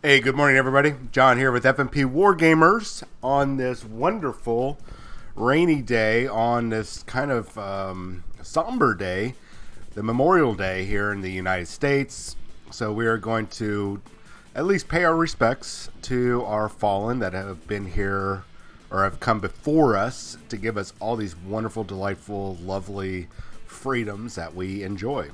Hey, good morning, everybody. John here with FNP Wargamers on this wonderful rainy day, on this kind of somber day, the Memorial Day here in the United States. So we are going to at least pay our respects to our fallen that have been here or have come before us to give us all these wonderful, delightful, lovely freedoms that we enjoy.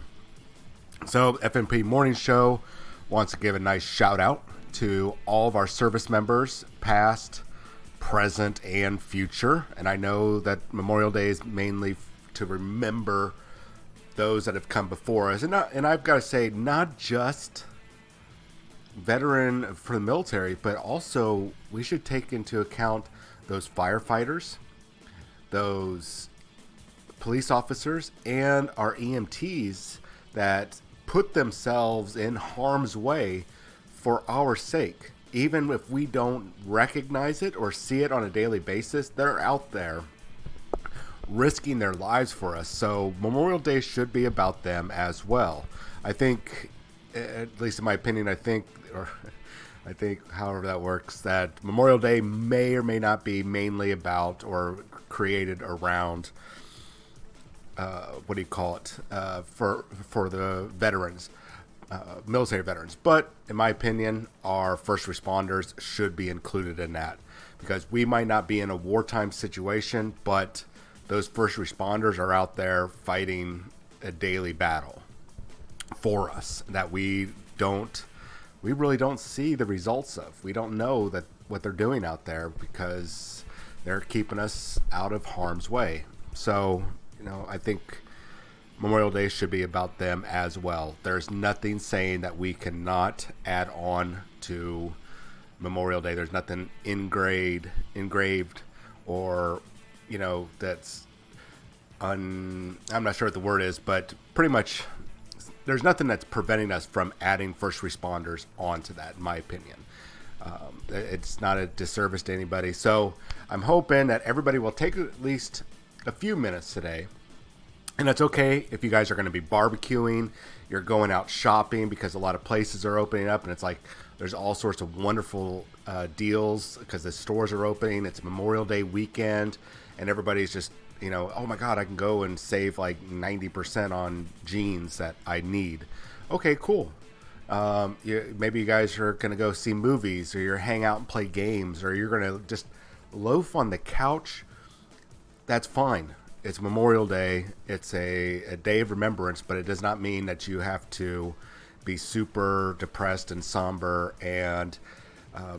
So FNP Morning Show wants to give a nice shout out to all of our service members, past, present, and future. And I know that Memorial Day is mainly to remember those that have come before us. And I've got to say, not just veteran for the military, but also we should take into account those firefighters, those police officers, and our EMTs that put themselves in harm's way for our sake. Even if we don't recognize it or see it on a daily basis, they're out there risking their lives for us. So Memorial Day should be about them as well. I think, at least in my opinion, I think however that works, that Memorial Day may or may not be mainly about or created around for the veterans, military veterans. But in my opinion, our first responders should be included in that, because we might not be in a wartime situation, but those first responders are out there fighting a daily battle for us that we really don't see the results of. We don't know that what they're doing out there because they're keeping us out of harm's way. So, I think Memorial Day should be about them as well. There's nothing saying that we cannot add on to Memorial Day. There's nothing engraved or, that's I'm not sure what the word is, but pretty much there's nothing that's preventing us from adding first responders onto that, in my opinion. It's not a disservice to anybody. So I'm hoping that everybody will take at least a few minutes today. And that's okay if you guys are going to be barbecuing, you're going out shopping, because a lot of places are opening up, and it's like there's all sorts of wonderful deals because the stores are opening. It's Memorial Day weekend, and everybody's just, oh my God, I can go and save like 90% on jeans that I need. Okay, cool. Maybe you guys are going to go see movies, or you're hang out and play games, or you're going to just loaf on the couch. That's fine. It's Memorial Day. It's a day of remembrance, but it does not mean that you have to be super depressed and somber and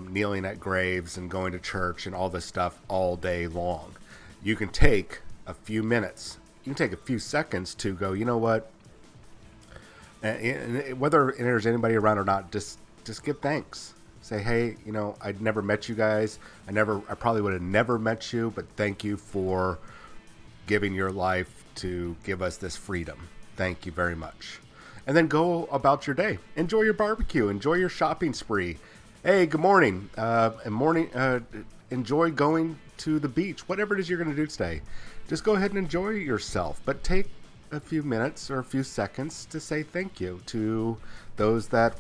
kneeling at graves and going to church and all this stuff all day long. You can take a few minutes. You can take a few seconds to go, you know what? And whether there's anybody around or not, just give thanks. Say, hey, I'd never met you guys. I probably would have never met you, but thank you for giving your life to give us this freedom. Thank you very much. And then go about your day. Enjoy your barbecue. Enjoy your shopping spree. Hey, good morning. Enjoy going to the beach. Whatever it is you're going to do today, just go ahead and enjoy yourself. But take a few minutes or a few seconds to say thank you to those that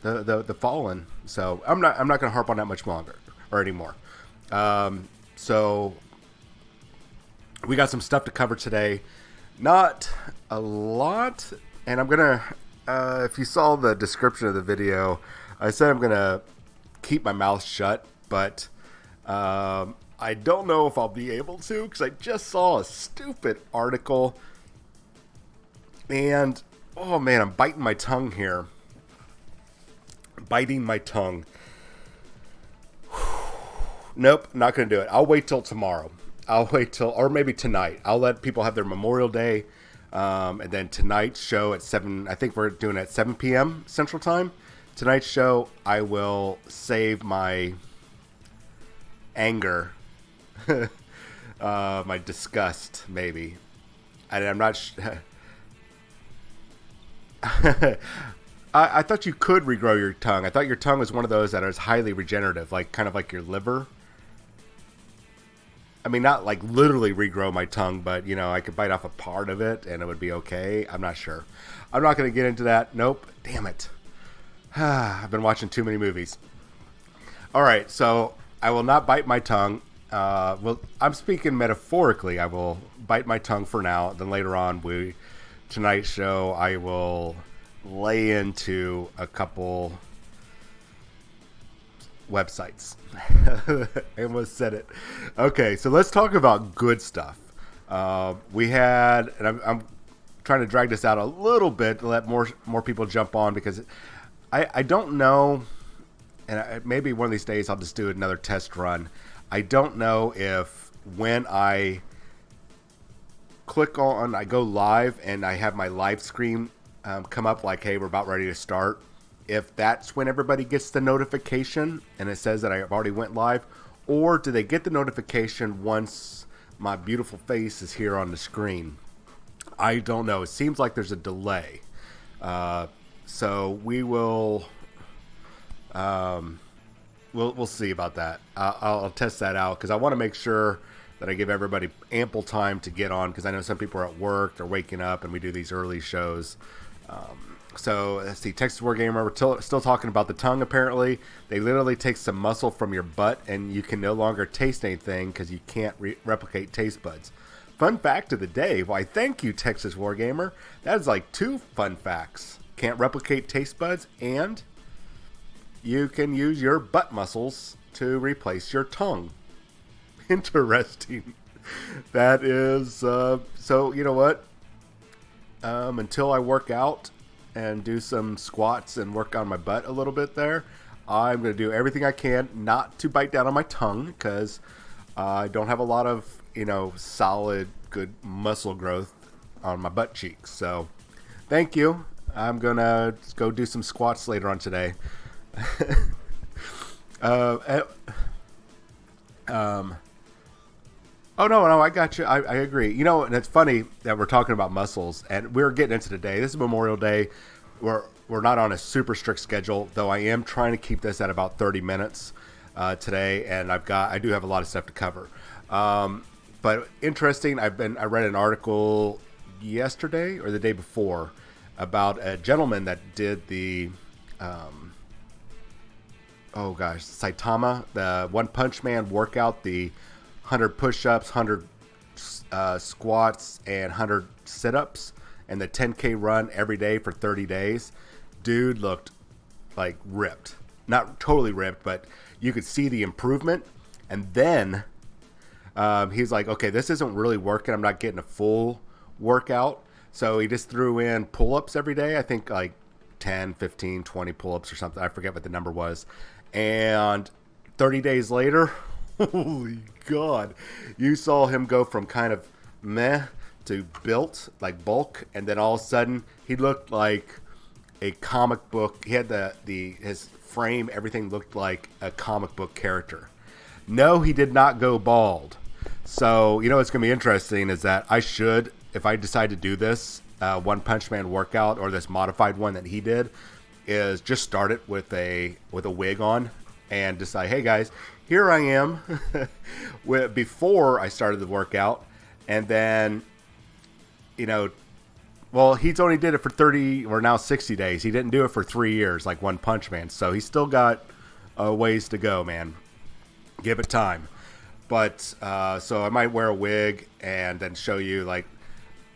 the fallen. So I'm not going to harp on that much longer or anymore. So we got some stuff to cover today. Not a lot. And I'm going to, if you saw the description of the video, I said I'm going to keep my mouth shut. But I don't know if I'll be able to, because I just saw a stupid article. And, oh man, I'm biting my tongue here. Biting my tongue. Nope, not going to do it. I'll wait till tomorrow. Or maybe tonight. I'll let people have their Memorial Day. And then tonight's show at 7, I think we're doing it at 7 p.m. Central Time. Tonight's show, I will save my anger, my disgust, maybe. And I'm not I thought you could regrow your tongue. I thought your tongue was one of those that is highly regenerative, kind of like your liver. I mean, not like literally regrow my tongue, but, I could bite off a part of it and it would be okay. I'm not sure. I'm not going to get into that. Nope. Damn it. I've been watching too many movies. All right, so I will not bite my tongue. Well, I'm speaking metaphorically. I will bite my tongue for now. Then later on, tonight's show, I will lay into a couple websites. I almost said it. Okay, so let's talk about good stuff. We had, and I'm trying to drag this out a little bit to let more people jump on, because I don't know, and maybe one of these days I'll just do another test run. I don't know if when I I go live and I have my live screen come up like, hey, we're about ready to start, if that's when everybody gets the notification and it says that I've already went live, or do they get the notification once my beautiful face is here on the screen? I don't know. It seems like there's a delay. So we will, we'll see about that. I'll test that out, because I want to make sure that I give everybody ample time to get on, because I know some people are at work, they're waking up, and we do these early shows. So let's see, Texas Wargamer, we're still talking about the tongue. Apparently, they literally take some muscle from your butt, and you can no longer taste anything because you can't replicate taste buds. Fun fact of the day. Why, thank you, Texas Wargamer. That is like 2 fun facts. Can't replicate taste buds, and you can use your butt muscles to replace your tongue. Interesting. That is, so you know what? Until I work out and do some squats and work on my butt a little bit there, I'm going to do everything I can not to bite down on my tongue, because I don't have a lot of, solid, good muscle growth on my butt cheeks. So thank you. I'm going to go do some squats later on today. Oh, no, I got you. I agree. And it's funny that we're talking about muscles, and we're getting into today. This is Memorial Day. We're not on a super strict schedule, though I am trying to keep this at about 30 minutes today, and I do have a lot of stuff to cover. But interesting, I read an article yesterday or the day before about a gentleman that did the Saitama, the One Punch Man workout, the 100 push-ups, 100 squats, and 100 sit-ups, and the 10K run every day for 30 days. Dude looked like ripped. Not totally ripped, but you could see the improvement. And then he's like, okay, this isn't really working. I'm not getting a full workout. So he just threw in pull-ups every day. I think like 10, 15, 20 pull-ups or something. I forget what the number was. And 30 days later, holy God, you saw him go from kind of meh to built, like bulk, and then all of a sudden he looked like a comic book. He had his frame, everything looked like a comic book character. No, he did not go bald. So, what's going to be interesting is that if I decide to do this One Punch Man workout, or this modified one that he did, is just start it with a wig on and decide, hey guys, here I am before I started the workout. And then, he's only did it for 30 or now 60 days. He didn't do it for 3 years like One Punch Man. So he's still got a ways to go, man. Give it time. But so I might wear a wig and then show you like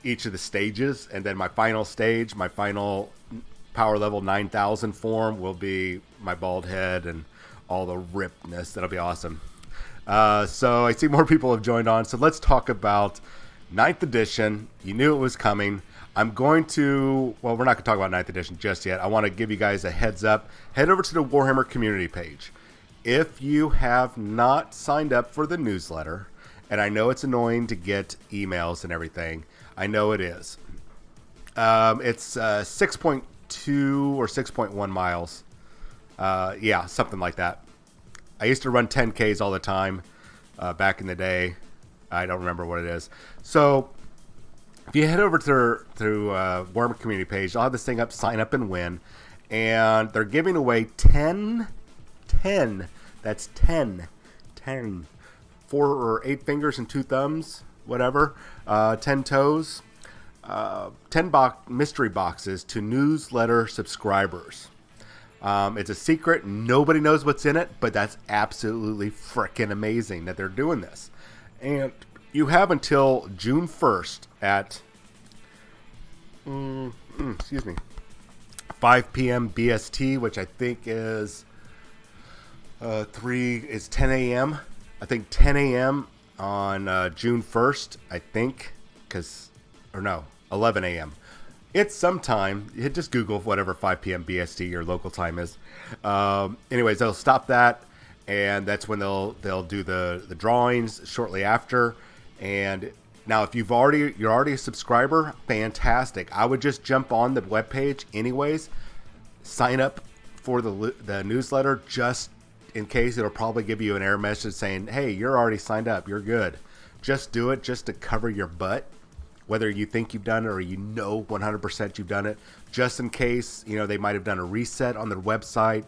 each of the stages. And then my final stage, my final power level 9,000 form will be my bald head and all the rippedness. That'll be awesome. So I see more people have joined on. So let's talk about 9th edition. You knew it was coming. We're not going to talk about 9th edition just yet. I want to give you guys a heads up. Head over to the Warhammer community page. If you have not signed up for the newsletter, and I know it's annoying to get emails and everything, I know it is. It's 6.2 or 6.1 miles. Yeah, something like that. I used to run 10Ks all the time back in the day. I don't remember what it is. So if you head over to Warhammer community page, I'll have this thing up, sign up and win. And they're giving away 10, that's 10, 4 or 8 fingers and 2 thumbs, whatever, 10 toes, 10 mystery boxes to newsletter subscribers. It's a secret. Nobody knows what's in it, but that's absolutely freaking amazing that they're doing this. And you have until June 1st at, excuse me, 5 p.m. BST, which I think is 10 a.m. I think 10 a.m. on June 1st, I think, 11 a.m. It's sometime. You just Google whatever 5 p.m. BST your local time is. Anyways, they'll stop that, and that's when they'll do the drawings shortly after. And now, if you're already a subscriber, fantastic. I would just jump on the webpage anyways, sign up for the newsletter just in case. It'll probably give you an error message saying, hey, you're already signed up. You're good. Just do it just to cover your butt. Whether you think you've done it or 100% you've done it, just in case, they might have done a reset on their website.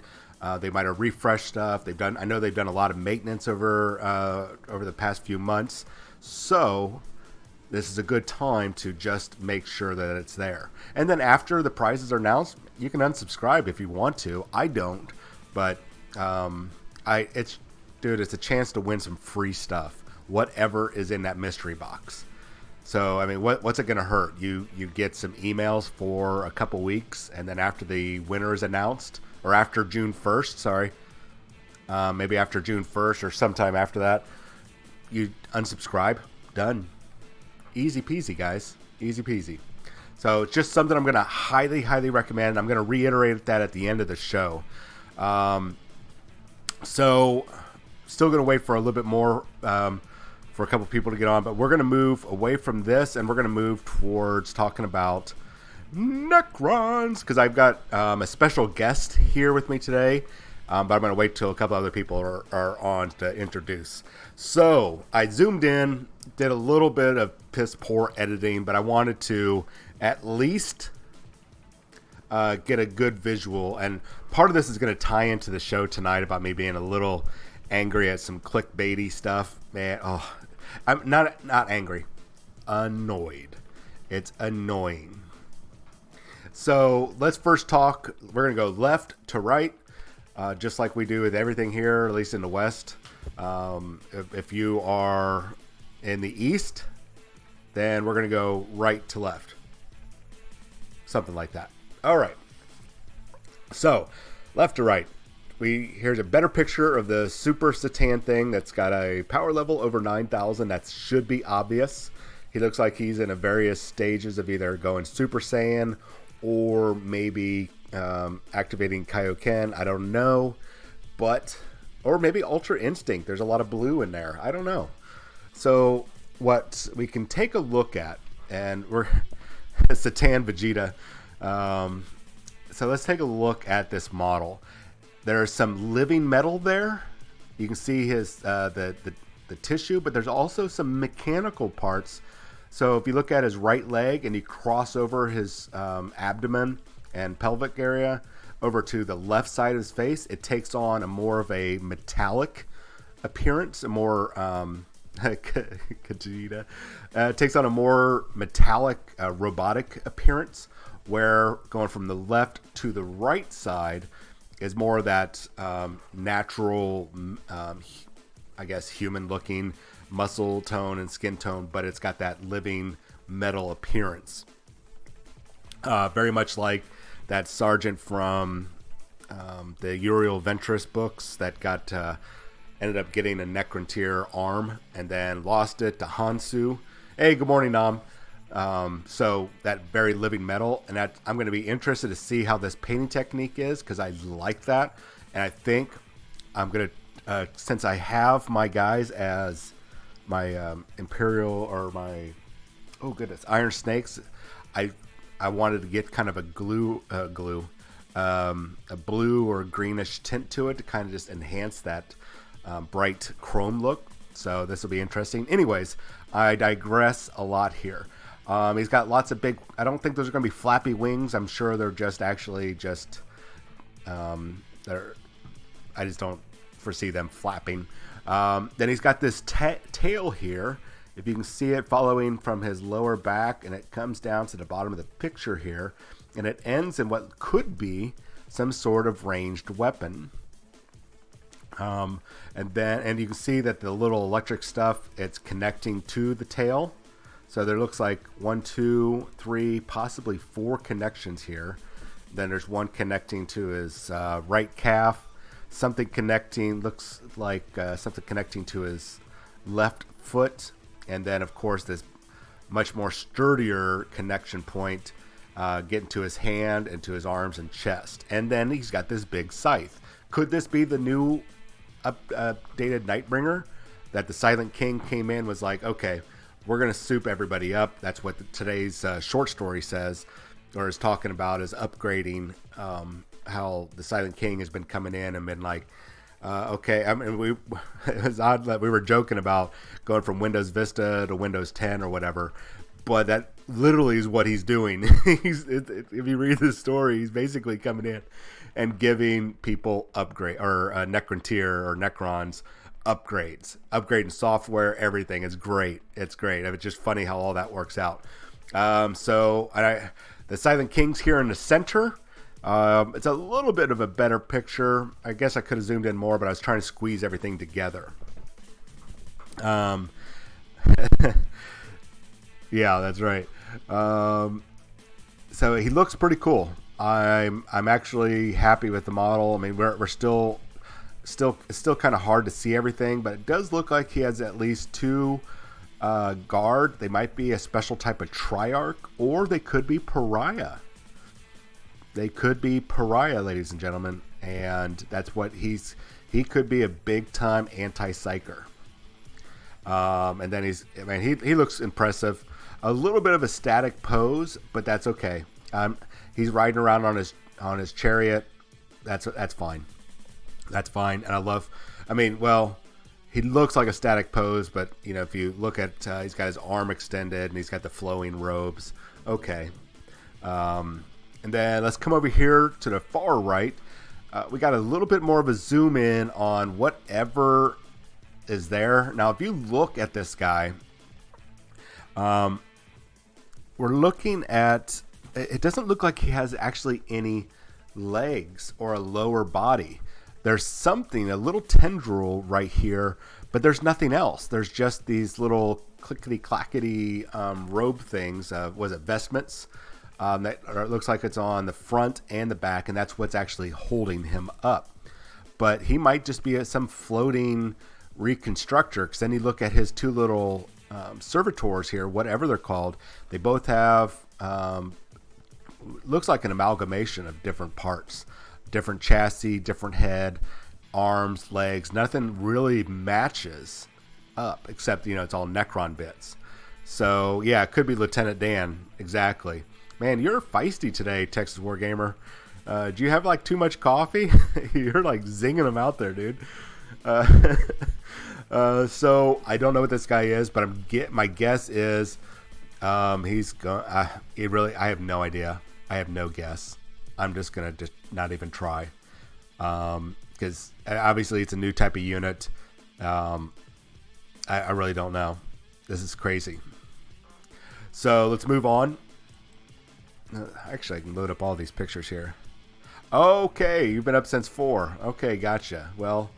They might have refreshed stuff. I know they've done a lot of maintenance over the past few months. So this is a good time to just make sure that it's there. And then after the prizes are announced, you can unsubscribe if you want to. I don't, but it's a chance to win some free stuff, whatever is in that mystery box. So, I mean, what's it going to hurt? You get some emails for a couple weeks, and then after the winner is announced, or after June 1st, sorry, maybe after June 1st or sometime after that, you unsubscribe. Done. Easy peasy, guys. Easy peasy. So, it's just something I'm going to highly, highly recommend. I'm going to reiterate that at the end of the show. So, still going to wait for a little bit more for a couple people to get on, but we're going to move away from this, and we're going to move towards talking about Necrons, because I've got a special guest here with me today, but I'm going to wait till a couple other people are on to introduce. So I zoomed in, did a little bit of piss poor editing, but I wanted to at least get a good visual, and part of this is going to tie into the show tonight about me being a little angry at some clickbaity stuff. Man, I'm not angry, annoyed. It's annoying. So let's first talk. We're going to go left to right, just like we do with everything here, at least in the West. If you are in the East, then we're going to go right to left. Something like that. All right. So left to right. Here's a better picture of the Super Satan thing that's got a power level over 9,000. That should be obvious. He looks like he's in a various stages of either going Super Saiyan or maybe activating Kaioken. I don't know. Or maybe Ultra Instinct. There's a lot of blue in there. I don't know. So what we can take a look at, and we're Satan Vegeta. So let's take a look at this model. There's some living metal there. You can see his the tissue, but there's also some mechanical parts. So if you look at his right leg and you cross over his abdomen and pelvic area over to the left side of his face, it takes on a more of a metallic appearance, a more Kajita. It takes on a more metallic robotic appearance, where going from the left to the right side is more of that natural, I guess, human-looking muscle tone and skin tone, but it's got that living metal appearance. Very much like that sergeant from the Uriel Ventress books that ended up getting a Necrontyr arm and then lost it to Hansu. Hey, good morning, Nam. So that very living metal, and I'm going to be interested to see how this painting technique is, because I like that, and I think I'm going to, since I have my guys as my Imperial or my Iron Snakes, I wanted to get kind of a a blue or greenish tint to it to kind of just enhance that bright chrome look. So this will be interesting. Anyways, I digress a lot here. He's got lots of big, I don't think those are going to be flappy wings. I'm sure they're just actually I just don't foresee them flapping. Then he's got this tail here. If you can see it following from his lower back, and it comes down to the bottom of the picture here, and it ends in what could be some sort of ranged weapon. And you can see that the little electric stuff, it's connecting to the tail. So there looks like 1, 2, 3, possibly 4 connections here. Then there's one connecting to his right calf. Something connecting, looks like something connecting to his left foot. And then, of course, this much more sturdier connection point getting to his hand and to his arms and chest. And then he's got this big scythe. Could this be the new updated Nightbringer? That the Silent King came in, was like, okay, we're going to soup everybody up. That's what today's short story says, or is talking about, is upgrading how the Silent King has been coming in and been like, okay, I mean, it was odd that we were joking about going from Windows Vista to Windows 10 or whatever, but that literally is what he's doing. If you read the story, he's basically coming in and giving people upgrade, or Necrontyr or Necrons upgrades, upgrading software, everything. It's great. It's great. It's just funny how all that works out. The Silent King's here in the center. It's a little bit of a better picture. I guess I could have zoomed in more, but I was trying to squeeze everything together. Yeah, that's right. So he looks pretty cool. I'm actually happy with the model. I mean, we're still it's still kind of hard to see everything, but it does look like he has at least 2 guard. They might be a special type of Triarch, or they could be Pariah. They could be Pariah, ladies and gentlemen, and that's what he could be, a big time anti-psyker. And then he looks impressive. A little bit of a static pose, but that's okay. He's riding around on his chariot. That's fine. That's fine. And he looks like a static pose, but if you look at, he's got his arm extended and he's got the flowing robes. Okay. And then let's come over here to the far right. We got a little bit more of a zoom in on whatever is there. Now, if you look at this guy, we're looking at, it doesn't look like he has actually any legs or a lower body. There's something, a little tendril right here, but there's nothing else. There's just these little clickety-clackety robe things. Was it vestments? It looks like it's on the front and the back, and that's what's actually holding him up. But he might just be some floating reconstructor, because then you look at his 2 little servitors here, whatever they're called. They both have, looks like an amalgamation of different parts. Different chassis, different head, arms, legs. Nothing really matches up, except, it's all Necron bits. So, yeah, it could be Lieutenant Dan. Exactly. Man, you're feisty today, Texas Wargamer. Do you have, too much coffee? You're, zinging them out there, dude. So, I don't know what this guy is, but my guess is he's going... I have no idea. I have no guess. I'm just going to not even try. Because obviously it's a new type of unit. I really don't know. This is crazy. So let's move on. Actually, I can load up all these pictures here. Okay, you've been up since 4. Okay, gotcha. Well,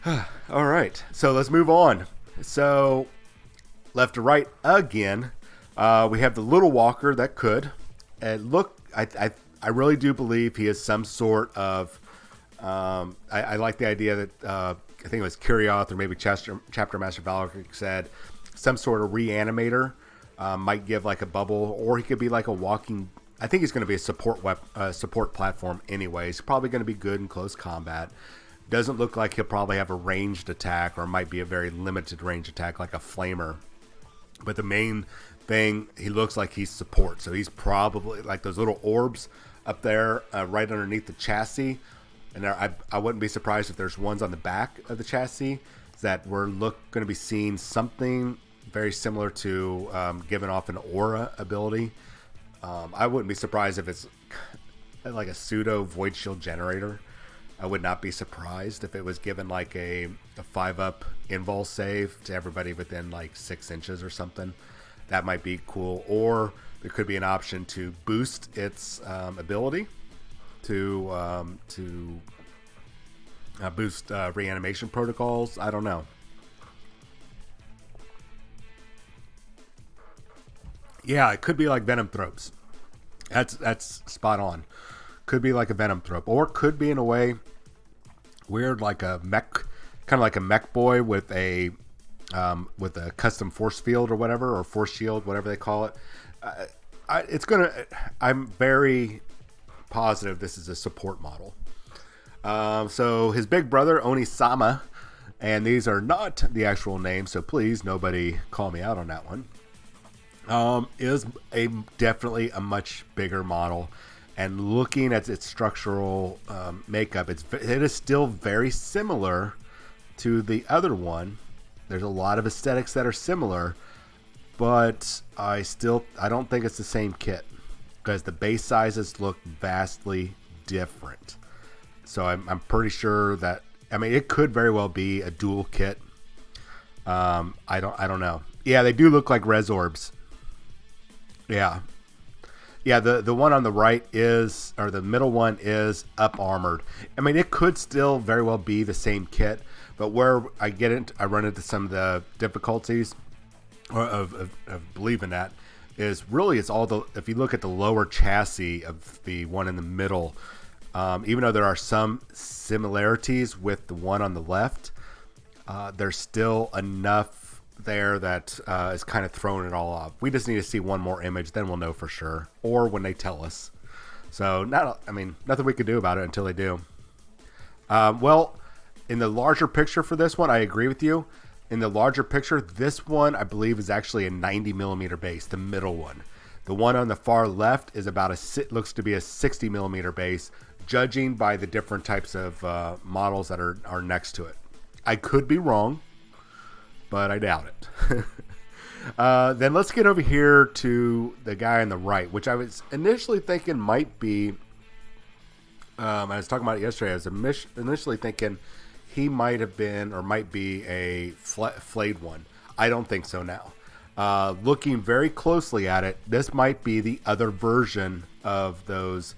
all right. So let's move on. So left to right again. We have the little walker that could. And look, I really do believe he is some sort of. I like the idea that I think it was Kurioth or maybe Chapter Master Valkyrie said some sort of reanimator might give a bubble, or he could be like a walking. I think he's going to be a support platform anyway. He's probably going to be good in close combat. Doesn't look like he'll probably have a ranged attack, or might be a very limited range attack like a flamer. But the main thing, he looks like he's support. So he's probably like those little orbs up there right underneath the chassis. And I wouldn't be surprised if there's ones on the back of the chassis that we're going to be seeing something very similar to giving off an aura ability. I wouldn't be surprised if it's like a pseudo void shield generator. I would not be surprised if it was given like a 5-up invul save to everybody within 6 inches or something. That might be cool. Or there could be an option to boost its ability. to boost reanimation protocols. I don't know. Yeah, it could be like Venom Thropes. That's spot on. Could be like a Venom Thrope, or could be in a way weird, like a mech, kind of like a mech boy with a custom force field or whatever, or force shield, whatever they call it. I'm very positive this is a support model. So his big brother Onisama, and these are not the actual names, so please nobody call me out on that one. Is definitely a much bigger model, and looking at its structural makeup, it is still very similar to the other one. There's a lot of aesthetics that are similar, but I don't think it's the same kit, because the base sizes look vastly different. So I'm pretty sure that, I mean, it could very well be a dual kit. I don't know. Yeah, they do look like Resorbs. Yeah. Yeah, the one on the right is, or the middle one is up armored. I mean, it could still very well be the same kit, but where I run into some of the difficulties of believing that is really, it's all if you look at the lower chassis of the one in the middle, even though there are some similarities with the one on the left, there's still enough there that is kind of throwing it all off. We just need to see one more image, then we'll know for sure, or when they tell us. So nothing we could do about it until they do. Well, in the larger picture for this one, I agree with you. In the larger picture, this one I believe is actually a 90 millimeter base, the middle one. The one on the far left is looks to be a 60 millimeter base, judging by the different types of models that are next to it. I could be wrong, but I doubt it. Then let's get over here to the guy on the right, which I was initially thinking might be, I was talking about it yesterday, I was initially thinking he might have been, or might be a flayed one. I don't think so now. Looking very closely at it, this might be the other version of those.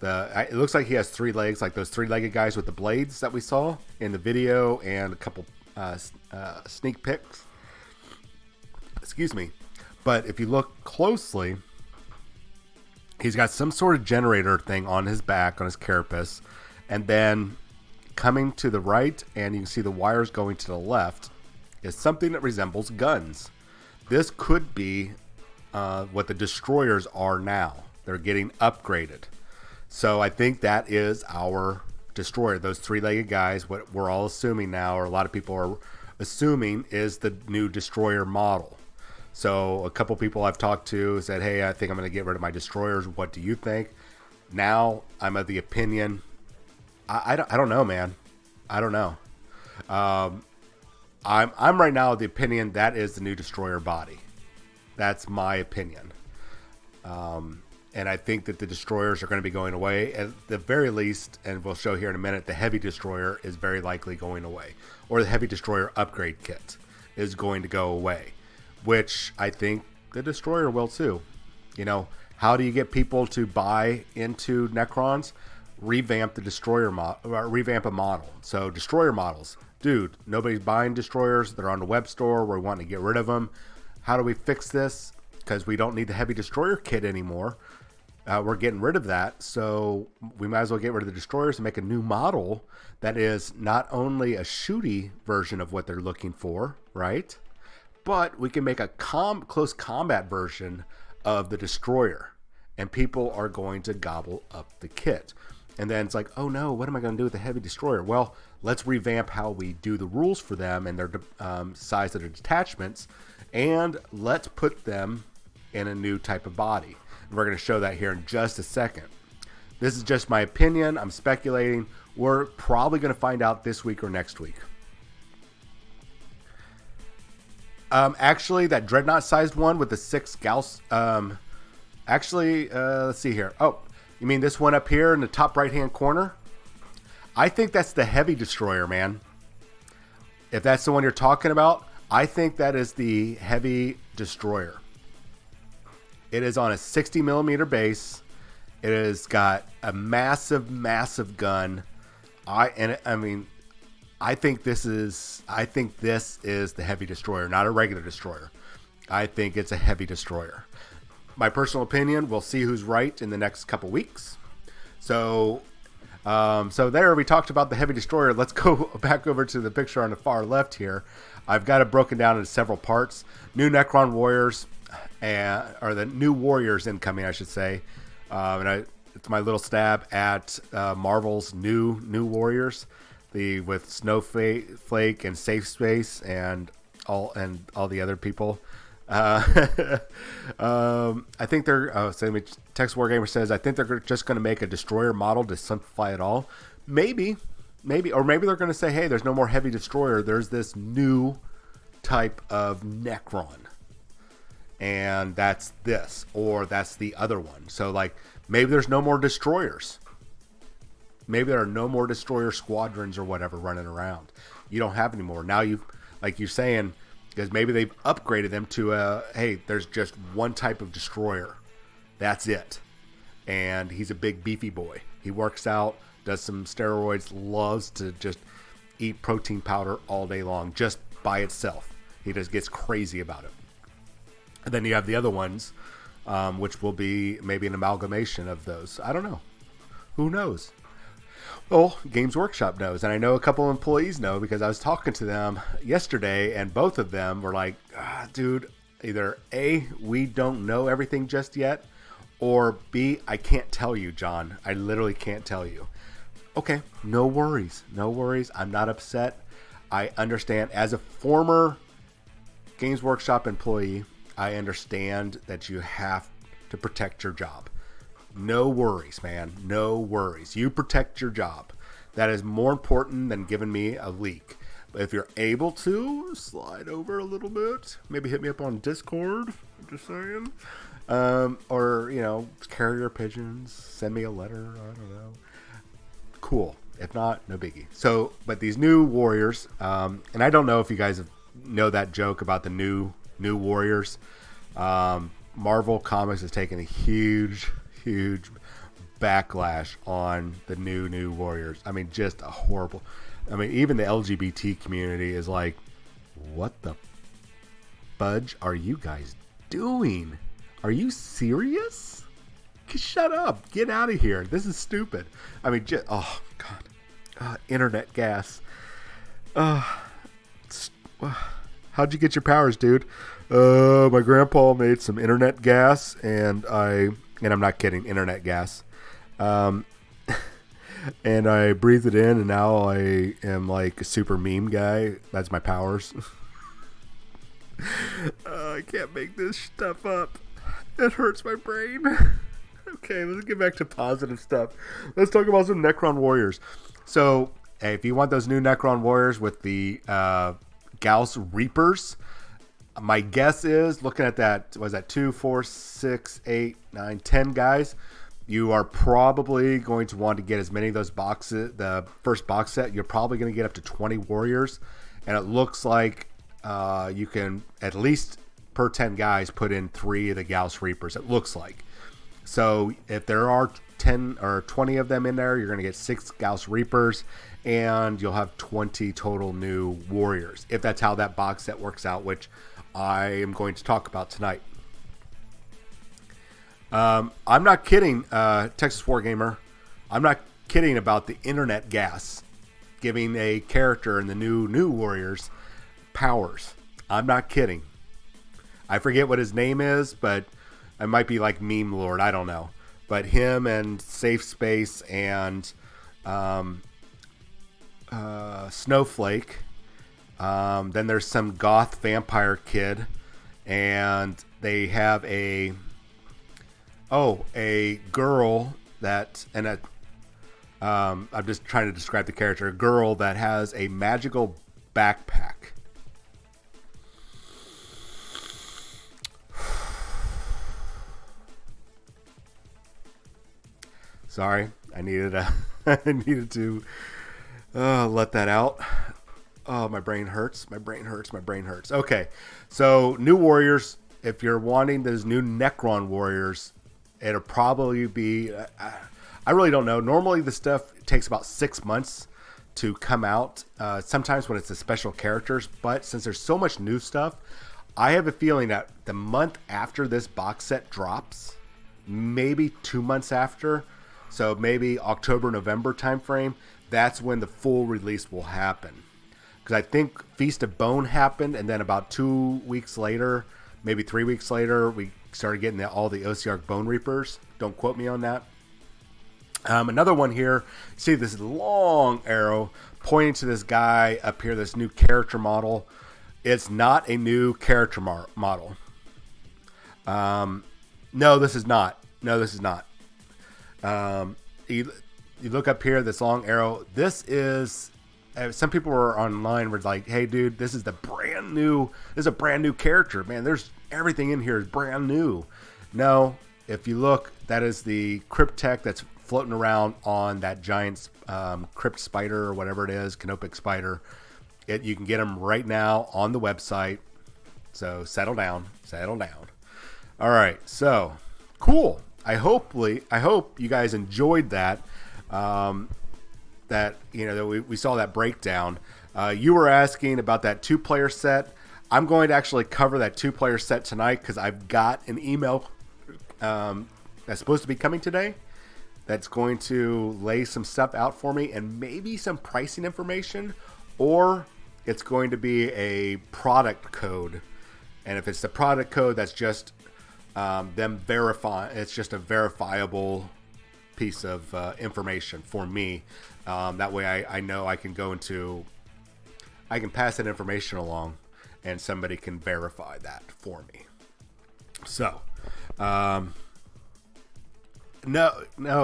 It looks like he has 3 legs, like those 3-legged guys with the blades that we saw in the video and a couple sneak pics. Excuse me. But if you look closely, he's got some sort of generator thing on his back, on his carapace, and then coming to the right, and you can see the wires going to the left, is something that resembles guns. This could be what the destroyers are now. They're getting upgraded. So I think that is our destroyer. Those 3-legged guys, what we're all assuming now, or a lot of people are assuming, is the new destroyer model. So a couple people I've talked to said, hey, I think I'm going to get rid of my destroyers. What do you think? Now I'm of the opinion, I don't know, man. I don't know. I'm right now of the opinion that is the new destroyer body. That's my opinion. And I think that the destroyers are going to be going away at the very least, and we'll show here in a minute, the heavy destroyer is very likely going away, or the heavy destroyer upgrade kit is going to go away, which I think the destroyer will too. You know, how do you get people to buy into Necrons? Revamp the destroyer revamp a model. So destroyer models, dude, nobody's buying destroyers. They're on the web store. We're wanting to get rid of them. How do we fix this? Because we don't need the heavy destroyer kit anymore. We're getting rid of that, so we might as well get rid of the destroyers and make a new model that is not only a shooty version of what they're looking for, right? But we can make a close combat version of the destroyer, and people are going to gobble up the kit. And then it's like, oh no, what am I going to do with the heavy destroyer? Well, let's revamp how we do the rules for them and their size of their detachments, and let's put them in a new type of body. We're going to show that here in just a second. This is just my opinion. I'm speculating. We're probably going to find out this week or next week. Actually, that dreadnought-sized one with the 6 Gauss... let's see here. Oh, you mean this one up here in the top right-hand corner? I think that's the heavy destroyer, man. If that's the one you're talking about, I think that is the heavy destroyer. It is on a 60 millimeter base, It has got a massive, massive gun. I think this is the heavy destroyer, not a regular destroyer. I think it's a heavy destroyer. My personal opinion, we'll see who's right in the next couple weeks. So there we talked about the heavy destroyer. Let's go back over to the picture on the far left here. I've got it broken down into several parts. New Necron warriors, or the new warriors incoming, I should say. It's my little stab at Marvel's new warriors, with Snowflake and Safe Space and all the other people. I think they're. Tex Wargamer says I think they're just going to make a destroyer model to simplify it all. Maybe, or maybe they're going to say, hey, there's no more heavy destroyer. There's this new type of Necron, and that's this, or that's the other one. So like maybe there's no more destroyers. Maybe there are no more destroyer squadrons or whatever running around. You don't have any more. Now like you're saying, because maybe they've upgraded them to hey, there's just one type of destroyer. That's it. And he's a big beefy boy. He works out, does some steroids, loves to just eat protein powder all day long, just by itself. He just gets crazy about it. And then you have the other ones, which will be maybe an amalgamation of those. I don't know. Who knows? Well, Games Workshop knows, and I know a couple of employees know because I was talking to them yesterday, and both of them were like, dude, either A, we don't know everything just yet, or B, I can't tell you, John. I literally can't tell you. Okay, no worries. I'm not upset. I understand. As a former Games Workshop employee, I understand that you have to protect your job. No worries, man. No worries. You protect your job. That is more important than giving me a leak. But if you're able to, slide over a little bit. Maybe hit me up on Discord. I'm just saying. Or, carrier pigeons. Send me a letter. I don't know. Cool. If not, no biggie. So, but these new warriors, and I don't know if you guys know that joke about the new warriors. Marvel Comics has taken a huge backlash on the new warriors. I mean, just a horrible. I mean, even the LGBT community is like, what the fudge are you guys doing? Are you serious? Shut up. Get out of here. This is stupid. I mean, oh, God. Internet gas. How'd you get your powers, dude? My grandpa made some internet gas, and I'm not kidding, internet gas. And I breathed it in, and now I am like a super meme guy. That's my powers. I can't make this stuff up. It hurts my brain. Okay, let's get back to positive stuff. Let's talk about some Necron warriors. So, hey, if you want those new Necron warriors with the Gauss Reapers, my guess is, looking at that, was that 2, 4, 6, 8, 9, 10 guys, you are probably going to want to get as many of those boxes. The first box set, you're probably going to get up to 20 warriors. And it looks like you can, at least per 10 guys, put in 3 of the Gauss Reapers. It looks like. So if there are 10 or 20 of them in there, you're going to get 6 Gauss Reapers. And you'll have 20 total new warriors. If that's how that box set works out, which I am going to talk about tonight. I'm not kidding, Texas Wargamer. I'm not kidding about the internet gas giving a character in the new warriors powers. I'm not kidding. I forget what his name is, but it might be like Meme Lord. I don't know. But him and Safe Space and Snowflake. Then there's some goth vampire kid, and they have a girl that, and I'm just trying to describe the character, a girl that has a magical backpack. Sorry, I needed to let that out. Oh, my brain hurts. Okay, so new warriors. If you're wanting those new Necron warriors, It'll probably be. I really don't know. Normally, the stuff takes about 6 months to come out. Sometimes when it's the special characters, but since there's so much new stuff, I have a feeling that the month after this box set drops, maybe 2 months after, so maybe October, November timeframe, that's when the full release will happen. Because I think Feast of Bone happened, and then about 2 weeks later, maybe 3 weeks later, we started getting all the OCR Bone Reapers. Don't quote me on that. Another one here, see this long arrow pointing to this guy up here, this new character model. It's not a new character model. No, this is not. You look up here, this long arrow. This is, some people were online were like, hey dude, this is a brand new character, man. There's everything in here is brand new. No, if you look, that is the crypt tech that's floating around on that giant crypt spider or whatever it is, canopic spider. You can get them right now on the website. So settle down. All right, so cool. I hope you guys enjoyed that. That we saw that breakdown. You were asking about that 2-player set. I'm going to actually cover that 2-player set tonight because I've got an email that's supposed to be coming today that's going to lay some stuff out for me and maybe some pricing information, or it's going to be a product code. And if it's the product code, that's just them verify. It's just a verifiable piece of information for me. That way I know I can pass that information along and somebody can verify that for me. So, no,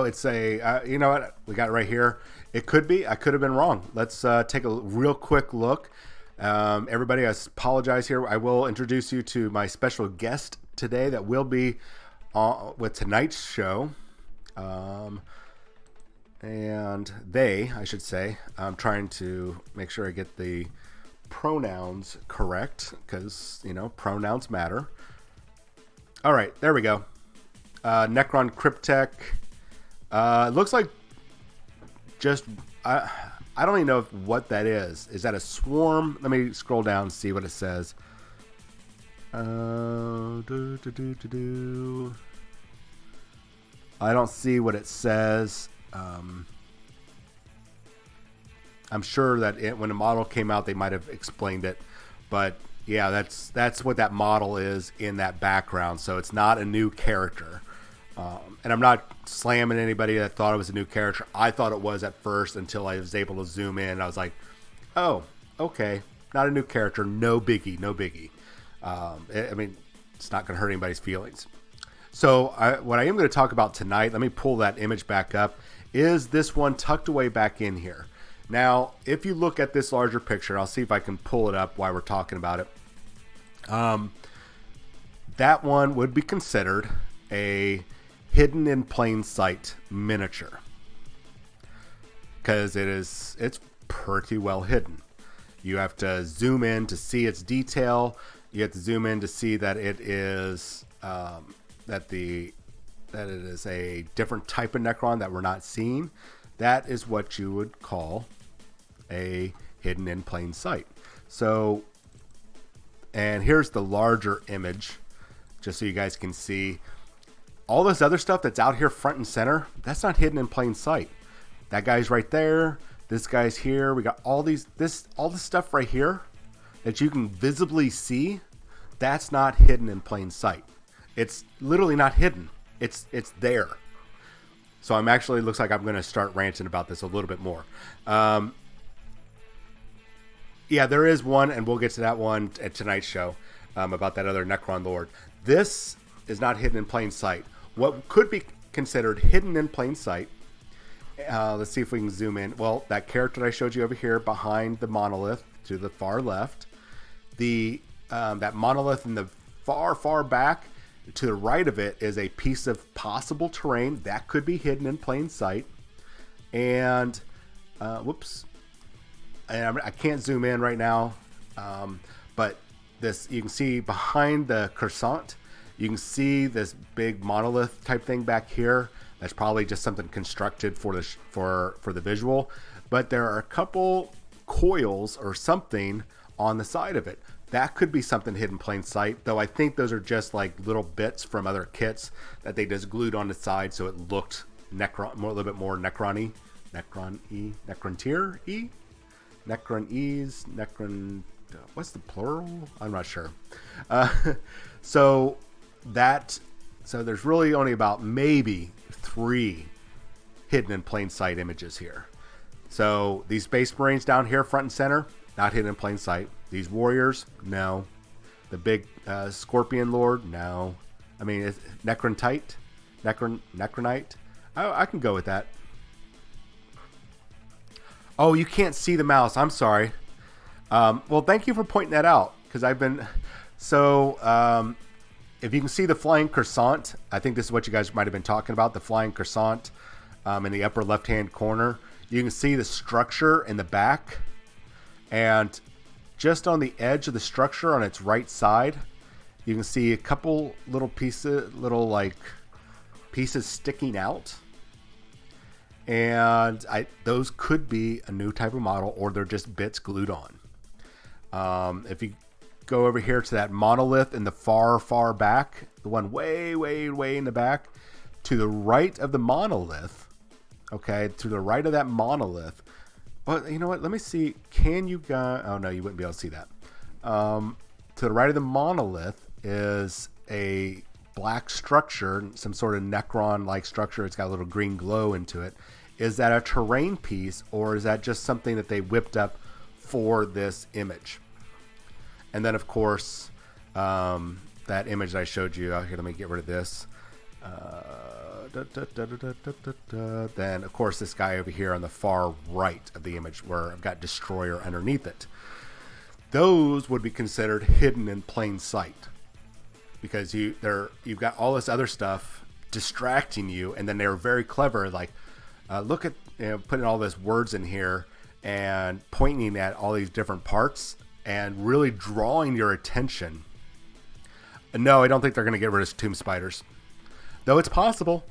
it's a, you know what? We got it right here. It could be, I could have been wrong. Let's take a real quick look. Everybody, I apologize here. I will introduce you to my special guest today that will be with tonight's show. And I should say, I'm trying to make sure I get the pronouns correct because, pronouns matter. All right, there we go. Necron Cryptech. It looks like just, I don't even know what that is. Is that a swarm? Let me scroll down and see what it says. I don't see what it says. I'm sure that when the model came out, they might have explained it, but yeah, that's what that model is in that background. So it's not a new character, and I'm not slamming anybody that thought it was a new character. I thought it was at first until I was able to zoom in. I was like, oh, okay, not a new character, no biggie. I mean, it's not going to hurt anybody's feelings. So what I am going to talk about tonight, let me pull that image back up, is this one tucked away back in here. Now, if you look at this larger picture, I'll see if I can pull it up while we're talking about it. That one would be considered a hidden in plain sight miniature because it's pretty well hidden. You have to zoom in to see its detail. You have to zoom in to see that it is that it is a different type of Necron that we're not seeing. That is what you would call a hidden in plain sight. So, and here's the larger image, just so you guys can see. All this other stuff that's out here front and center, that's not hidden in plain sight. That guy's right there. This guy's here. We got all this stuff right here that you can visibly see. That's not hidden in plain sight. It's literally not hidden. It's there. So I'm actually, looks like I'm going to start ranting about this a little bit more. Yeah, there is one, and we'll get to that one at tonight's show about that other Necron Lord. This is not hidden in plain sight. What could be considered hidden in plain sight, let's see if we can zoom in. Well, that character I showed you over here behind the monolith to the far left, that monolith in the far back to the right of it is a piece of possible terrain that could be hidden in plain sight. And and I can't zoom in right now, but this, you can see behind the croissant You can see this big monolith type thing back here. That's probably just something constructed for the for the visual. But there are a couple coils or something on the side of it. That could be something hidden in plain sight, though I think those are just like little bits from other kits that they just glued on the side so it looked a little bit more Necron-y. Necron-tier-y? Necron-e's? Necron... What's the plural? I'm not sure. So there's really only about maybe 3 hidden in plain sight images here. So these Space Marines down here, front and center, not hidden in plain sight. These warriors, no. The big Scorpion Lord, no. I mean, it's Necronite? Necronite? I can go with that. Oh, you can't see the mouse. I'm sorry. Well, thank you for pointing that out, because I've been... So, if you can see the flying croissant, I think this is what you guys might have been talking about, the flying croissant in the upper left-hand corner. You can see the structure in the back, and just on the edge of the structure on its right side, you can see a couple little pieces, pieces sticking out. And those could be a new type of model, or they're just bits glued on. If you go over here to that monolith in the far back, the one way in the back, to the right of the monolith, okay, to the right of that monolith. Well, you know what? Let me see. Can you guys... Oh, no, you wouldn't be able to see that. To the right of the monolith is a black structure, some sort of Necron-like structure. It's got a little green glow into it. Is that a terrain piece, or is that just something that they whipped up for this image? And then, of course, that image that I showed you out here, let me get rid of this. Then, of course, this guy over here on the far right of the image where I've got Destroyer underneath it. Those would be considered hidden in plain sight, because you've got all this other stuff distracting you, and then they're very clever, like, look at, putting all these words in here and pointing at all these different parts and really drawing your attention. No, I don't think they're going to get rid of tomb spiders. Though it's possible.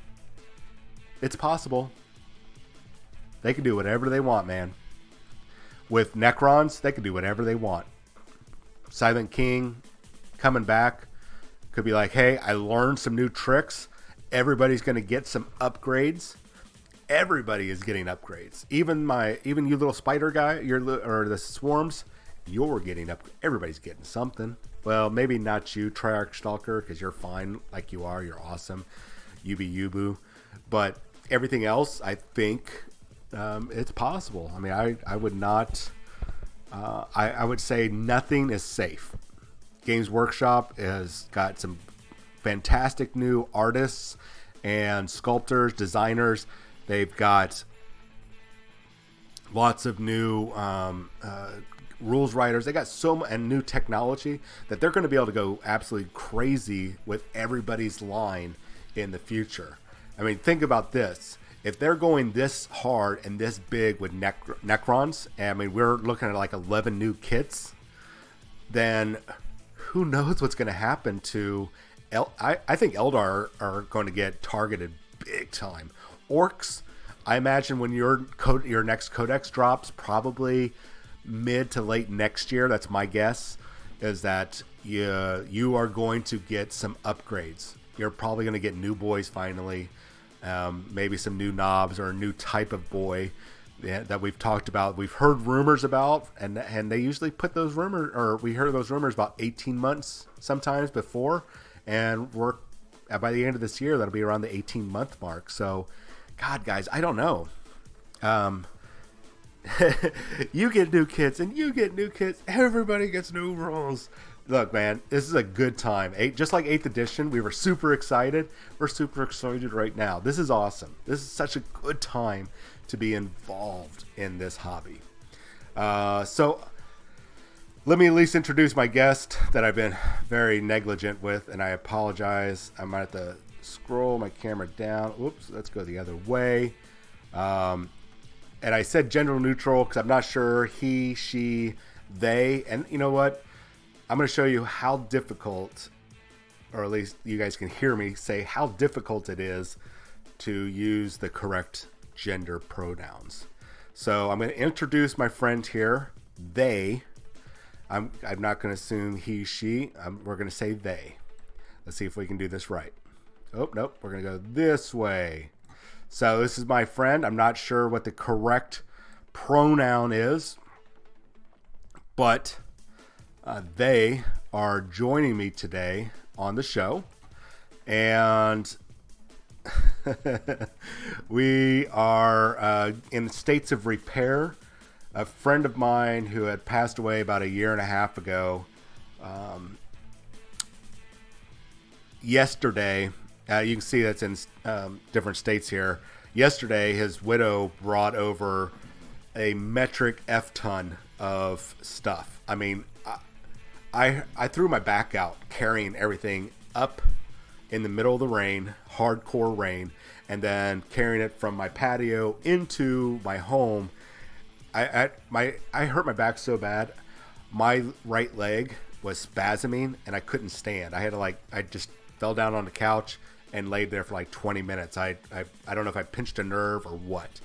It's possible. They can do whatever they want, man. With Necrons, they can do whatever they want. Silent King coming back could be like, hey, I learned some new tricks. Everybody's going to get some upgrades. Everybody is getting upgrades. Even you little spider guy, or the swarms, you're getting up. Everybody's getting something. Well, maybe not you, Triarch Stalker, because you're fine like you are. You're awesome. You be you boo. But everything else, I think it's possible. I mean, I would not. I would say nothing is safe. Games Workshop has got some fantastic new artists and sculptors, designers. They've got lots of new rules writers. They got so much and new technology that they're going to be able to go absolutely crazy with everybody's line in the future. I mean, think about this. If they're going this hard and this big with Necrons, I mean, we're looking at like 11 new kits, then who knows what's going to happen to... I think Eldar are going to get targeted big time. Orcs, I imagine when your next codex drops, probably mid to late next year, that's my guess, is that you are going to get some upgrades. You're probably going to get new boys finally, maybe some new knobs or a new type of boy that we've talked about. We've heard rumors about, and they usually put those rumors, or we heard those rumors about 18 months sometimes before, and we're by the end of this year, that'll be around the 18-month mark. So, God, guys, I don't know. You get new kits, and you get new kits. Everybody gets new rules. Look, man, this is a good time. Just like 8th edition, we were super excited. We're super excited right now. This is awesome. This is such a good time to be involved in this hobby. So let me at least introduce my guest that I've been very negligent with, and I apologize. I might have to scroll my camera down. Whoops, let's go the other way. And I said gender neutral because I'm not sure he, she, they. And you know what? I'm going to show you how difficult, or at least you guys can hear me say how difficult it is to use the correct gender pronouns. So I'm going to introduce my friend here, they. I'm not going to assume he, she. We're going to say they. Let's see if we can do this right. Oh, nope. We're going to go this way. So this is my friend. I'm not sure what the correct pronoun is, but they are joining me today on the show. And we are in states of repair. A friend of mine who had passed away about a year and a half ago, yesterday, you can see that's in different states here. Yesterday, his widow brought over a metric F-ton of stuff. I mean, I threw my back out carrying everything up in the middle of the rain, hardcore rain, and then carrying it from my patio into my home. I hurt my back so bad, my right leg was spasming and I couldn't stand. I just fell down on the couch and laid there for like 20 minutes. I don't know if I pinched a nerve or what,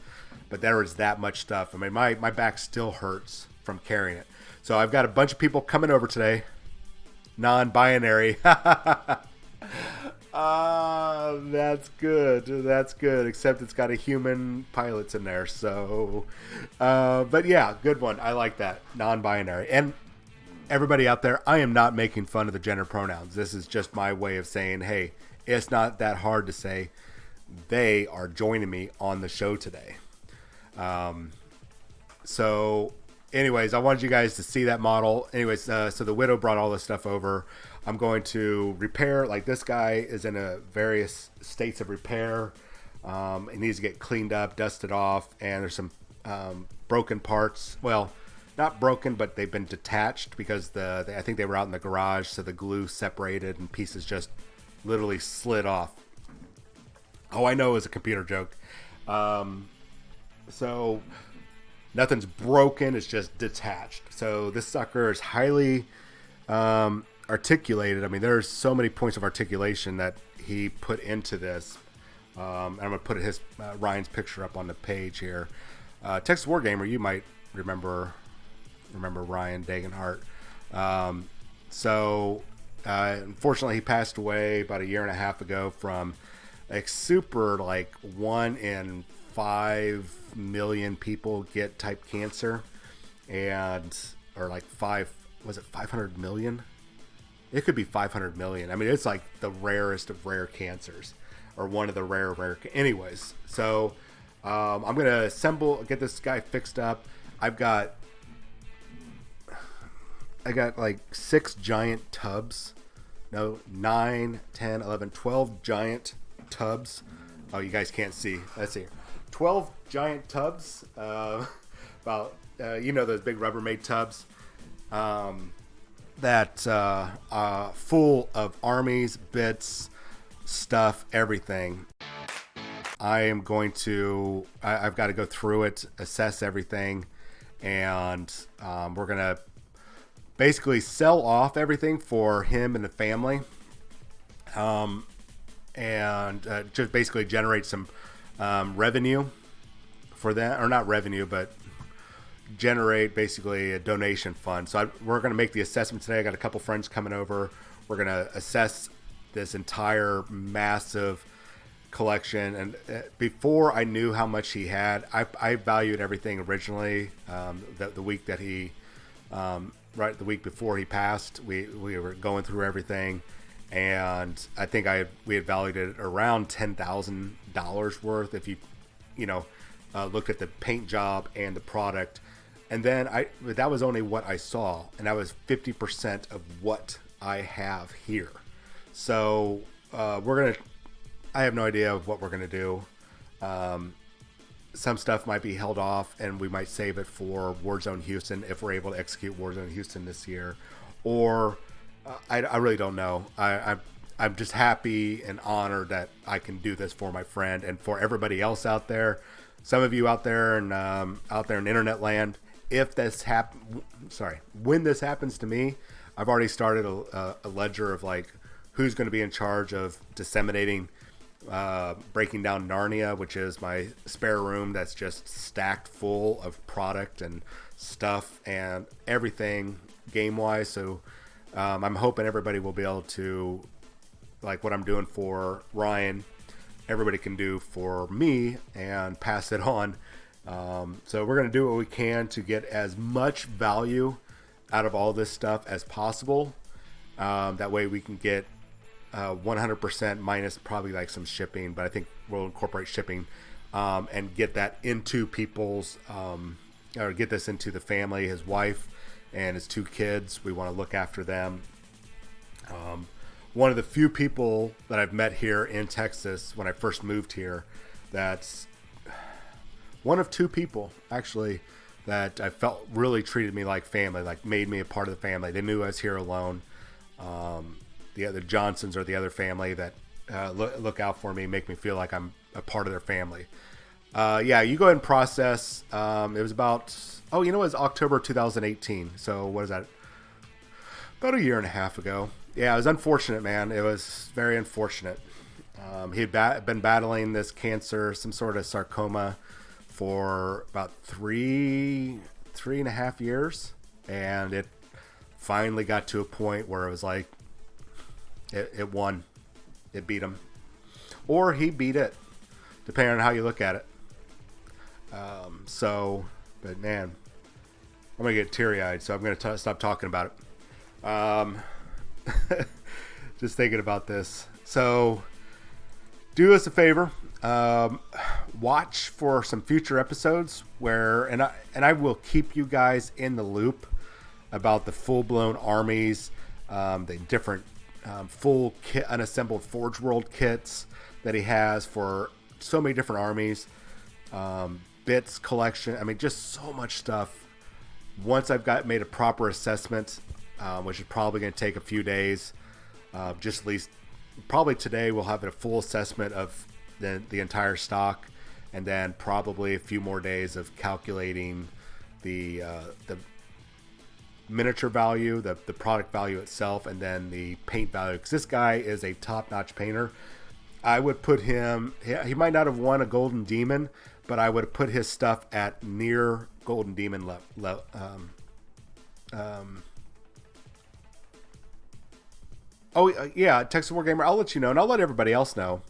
but there was that much stuff. I mean, my back still hurts from carrying it. So I've got a bunch of people coming over today, non-binary. That's good. That's good. Except it's got a human pilots in there. So, but yeah, good one. I like that. Non-binary. And everybody out there, I am not making fun of the gender pronouns. This is just my way of saying, hey, it's not that hard to say. They are joining me on the show today. So anyways, I wanted you guys to see that model. Anyways, so the widow brought all this stuff over. I'm going to repair, like this guy is in a various states of repair. It needs to get cleaned up, dusted off, and there's some broken parts. Well, not broken, but they've been detached because I think they were out in the garage, so the glue separated and pieces just literally slid off. Oh, I know it was a computer joke. So nothing's broken, it's just detached. So this sucker is highly articulated. I mean, there's so many points of articulation that he put into this. I'm going to put Ryan's picture up on the page here. Texas Wargamer, you might remember Ryan Dagenhart. Unfortunately, he passed away about a year and a half ago from a super 1 in 5 million people get type cancer, or 500 million? It could be 500 million. I mean, it's like the rarest of rare cancers, or one of the rare. Anyways, so I'm gonna get this guy fixed up. I got like 6 giant tubs. No, 9, 10, 11, 12 giant tubs. Oh, you guys can't see. Let's see. 12 giant tubs. About those big Rubbermaid tubs. That full of armies, bits, stuff, everything. I've got to go through it, assess everything, and we're going to basically sell off everything for him and the family, and just basically generate some revenue for that, or not revenue, but generate basically a donation fund. So we're going to make the assessment today. I got a couple friends coming over. We're going to assess this entire massive collection. And before I knew how much he had, I valued everything originally. The week that the week before he passed, we were going through everything, and I think we had valued it around $10,000 worth if you looked at the paint job and the product. And then that was only what I saw, and that was 50% of what I have here. So I have no idea of what we're gonna do. Some stuff might be held off, and we might save it for Warzone Houston if we're able to execute Warzone Houston this year. Or I really don't know. I'm just happy and honored that I can do this for my friend and for everybody else out there. Some of you out there in internet land. When this happens to me, I've already started a ledger of who's going to be in charge of disseminating, breaking down Narnia, which is my spare room that's just stacked full of product and stuff and everything game-wise. So I'm hoping everybody will be able to, like what I'm doing for Ryan, everybody can do for me and pass it on. So we're going to do what we can to get as much value out of all this stuff as possible. That way we can get 100% minus probably like some shipping, but I think we'll incorporate shipping and get that into people's, or get this into the family, his wife and his 2 kids. We want to look after them. One of the few people that I've met here in Texas when I first moved here, that's one of 2 people actually that I felt really treated me like family, like made me a part of the family. They knew I was here alone. The other Johnsons are the other family that look out for me, make me feel like I'm a part of their family. Yeah, you go ahead and process. It was about, it was October 2018. So what is that? About a year and a half ago. Yeah, it was unfortunate, man. It was very unfortunate. He had been battling this cancer, some sort of sarcoma, for about 3.5 years. And it finally got to a point where it was like, it won. It beat him. Or he beat it, depending on how you look at it. But man, I'm going to get teary-eyed, so I'm going to stop talking about it. Just thinking about this. So, do us a favor. Watch for some future episodes where, and I will keep you guys in the loop about the full-blown armies, the different full kit, unassembled Forge World kits that he has for so many different armies, bits collection. I mean, just so much stuff. Once I've made a proper assessment, which is probably going to take a few days, just at least probably today we'll have a full assessment of the entire stock, and then probably a few more days of calculating the miniature value, the product value itself, and then the paint value, because this guy is a top-notch painter. I would put him, he might not have won a Golden Demon, but I would put his stuff at near Golden Demon level. Yeah, Texas Wargamer, I'll let you know, and I'll let everybody else know.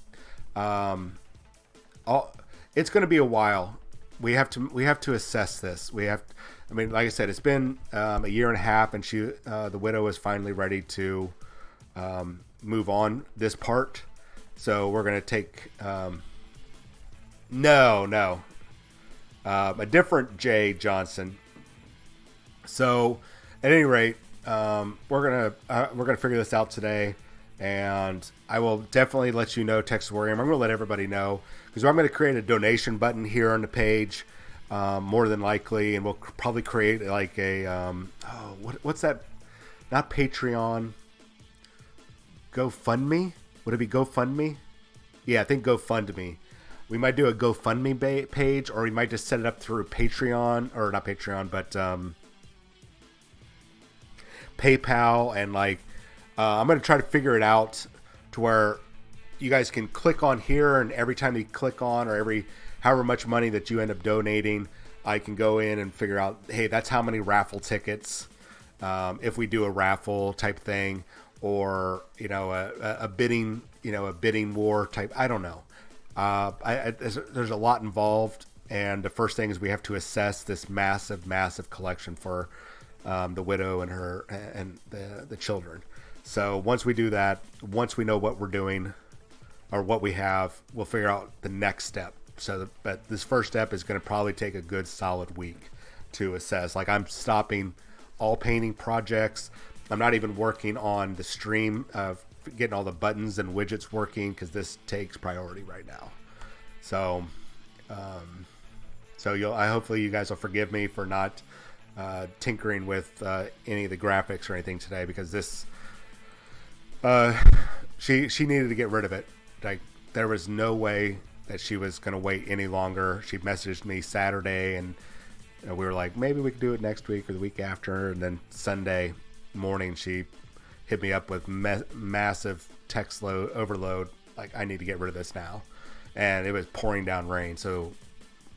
It's going to be a while. We have to assess this. Like I said, it's been a year and a half, and the widow is finally ready to move on this part. So we're going to take a different Jay Johnson. So at any rate, we're gonna figure this out today, and I will definitely let you know, Texas Warrior. I'm going to let everybody know, because I'm going to create a donation button here on the page, more than likely, and we'll probably create like a what's that? Not Patreon. GoFundMe? Would it be GoFundMe? Yeah, I think GoFundMe. We might do a GoFundMe page, or we might just set it up through Patreon, or not Patreon, but PayPal, and I'm going to try to figure it out to where you guys can click on here, and every time you click on, or however much money that you end up donating, I can go in and figure out, hey, that's how many raffle tickets, if we do a raffle type thing, or a bidding war type. I don't know. There's a lot involved, and the first thing is we have to assess this massive collection for the widow and her and the children. So once we do that, once we know what we're doing or what we have, we'll figure out the next step. But this first step is going to probably take a good solid week to assess. I'm stopping all painting projects. I'm not even working on the stream of getting all the buttons and widgets working, because this takes priority right now. So, hopefully you guys will forgive me for not tinkering with any of the graphics or anything today, because this she needed to get rid of it. There was no way that she was going to wait any longer. She messaged me Saturday, and we were like, maybe we could do it next week or the week after, and then Sunday morning she hit me up with massive text overload. Like, I need to get rid of this now. And it was pouring down rain. So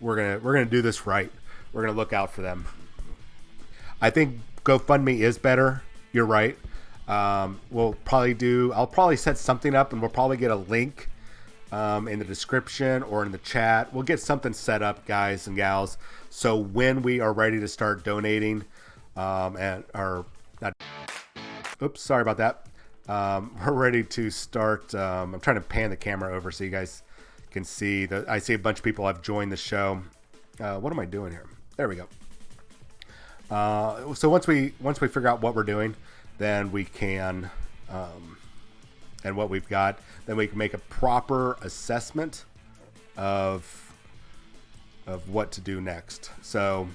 we're gonna do this right. We're gonna look out for them. I think GoFundMe is better. You're right. I'll probably set something up, and we'll probably get a link in the description or in the chat. We'll get something set up, guys and gals. So when we are ready to start donating, sorry about that. We're ready to start. I'm trying to pan the camera over so you guys can see. I see a bunch of people have joined the show. What am I doing here? There we go. So once we figure out what we're doing, then we can, and what we've got, then we can make a proper assessment of what to do next. So